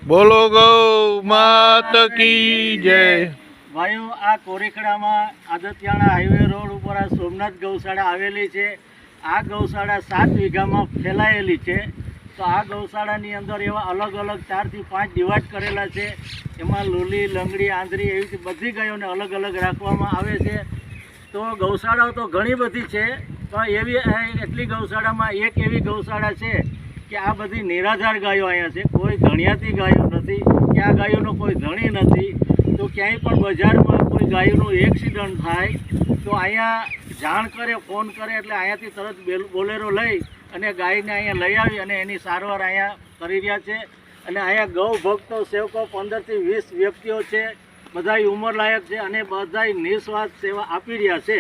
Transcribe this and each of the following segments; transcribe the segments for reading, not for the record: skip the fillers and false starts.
બોલો ગૌ માત કી જય। ભાઈઓ, આ કોરેખડામાં આદતિયાણા હાઈવે રોડ ઉપર આ સોમનાથ ગૌશાળા આવેલી છે। આ ગૌશાળા 7 વીઘામાં ફેલાયેલી છે। તો આ ગૌશાળાની અંદર એવા અલગ અલગ 4 થી 5 ડિવાઇડ કરેલા છે। એમાં લુલી, લંગડી, આંધળી એવી બધી ગાયોને અલગ અલગ રાખવામાં આવે છે। તો ગૌશાળાઓ તો ઘણી બધી છે, પણ એટલી ગૌશાળામાં એક એવી ગૌશાળા છે કે આ બધી નિરાધાર ગાયો અહીંયા છે। કોઈ ધણિયાતી ગાયો નથી કે આ ગાયોનો કોઈ ધણી નથી। તો ક્યાંય પણ બજારમાં કોઈ ગાયોનું એક્સિડન્ટ થાય તો અહીંયા જાણ કરે, ફોન કરે એટલે અહીંયાથી તરત બોલેરો લઈ અને ગાયને અહીંયા લઈ આવી અને એની સારવાર અહીંયા કરી રહ્યા છે। અને અહીંયા ગૌ ભક્તો, સેવકો 15 થી 20 વ્યક્તિઓ છે, બધાય ઉંમરલાયક છે અને બધાય નિસ્વાર્થ સેવા આપી રહ્યા છે।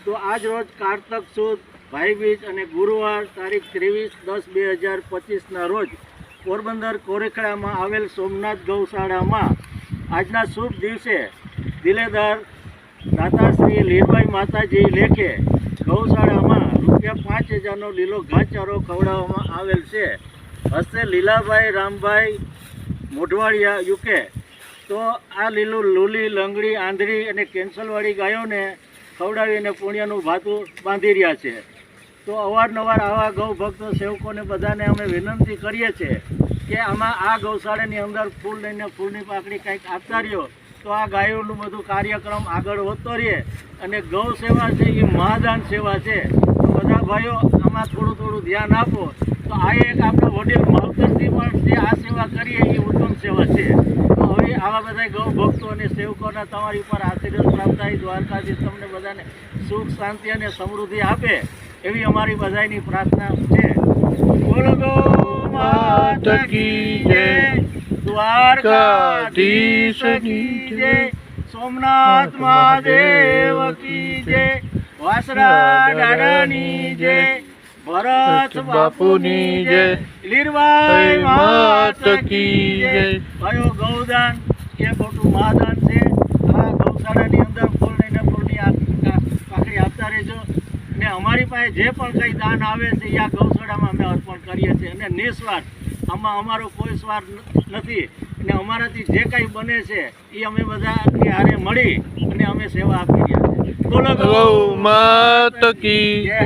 તો આજ રોજ કારતક સુદ ભાઈબીજ અને ગુરુવાર તારીખ 23/10/2025ના રોજ પોરબંદર કોરેખડામાં આવેલ સોમનાથ ગૌશાળામાં આજના શુભ દિવસે દિલેદાર દાતા શ્રી લીરબાઈ માતાજી લેખે ગૌશાળામાં ₹5000નો લીલો ઘાસચારો ખવડાવવામાં આવેલ છે। હસ્તે લીલાભાઈ રામભાઈ મોઢવાડિયા યુકે। તો આ લીલું લુલી, લંગડી, આંધળી અને કેન્સલવાળી ગાયોને ખવડાવીને પુણ્યનું ભાતું બાંધી રહ્યા છે। તો અવારનવાર આવા ગૌ ભક્તો, સેવકોને બધાને અમે વિનંતી કરીએ છીએ કે આમાં આ ગૌશાળાની અંદર ફૂલ લઈને ફૂલની પાકડી કંઈક આપતા રહ્યો તો આ ગાયોનું બધું કાર્યક્રમ આગળ વધતો રહે। અને ગૌ સેવા છે એ મહાદાન સેવા છે। તો બધા ભાઈઓ આમાં થોડું ધ્યાન આપો। તો આ એક આપણા વડીલ માવતરથી પણ જે આ સેવા કરીએ એ ઉત્તમ સેવા છે। તો હવે આવા બધા ગૌ ભક્તો અને સેવકોના તમારી ઉપર આશીર્વાદ પ્રાપ્ત થાય, દ્વારકાધીશ તમને બધાને સુખ, શાંતિ અને સમૃદ્ધિ આપે એવી અમારી બધાની પ્રાર્થના છે। બોલો ગૌ માત કી જય, દ્વારકાધીશ કી જય, સોમનાથ મહાદેવ કી જય, વાસરા દાદાની જય, ભરત બાપુની જય, લીરબાઈ માત કી જય। ભાઈઓ, ગૌદાન એ મોટું મહાદાન છે। આ ગૌશાળાની અંદર ફૂલની પાકડી આપતા રહેજો અને અમારી પાસે જે પણ કંઈ દાન આવે છે એ આ ગૌશાળામાં અમે અર્પણ કરીએ છીએ અને નિસ્વાર્થ, આમાં અમારો કોઈ સ્વાર્થ નથી। અને અમારાથી જે કંઈ બને છે એ અમે બધાની હારે મળી અને અમે સેવા આપી રહ્યા છીએ। બોલો ગૌ માત કી જય।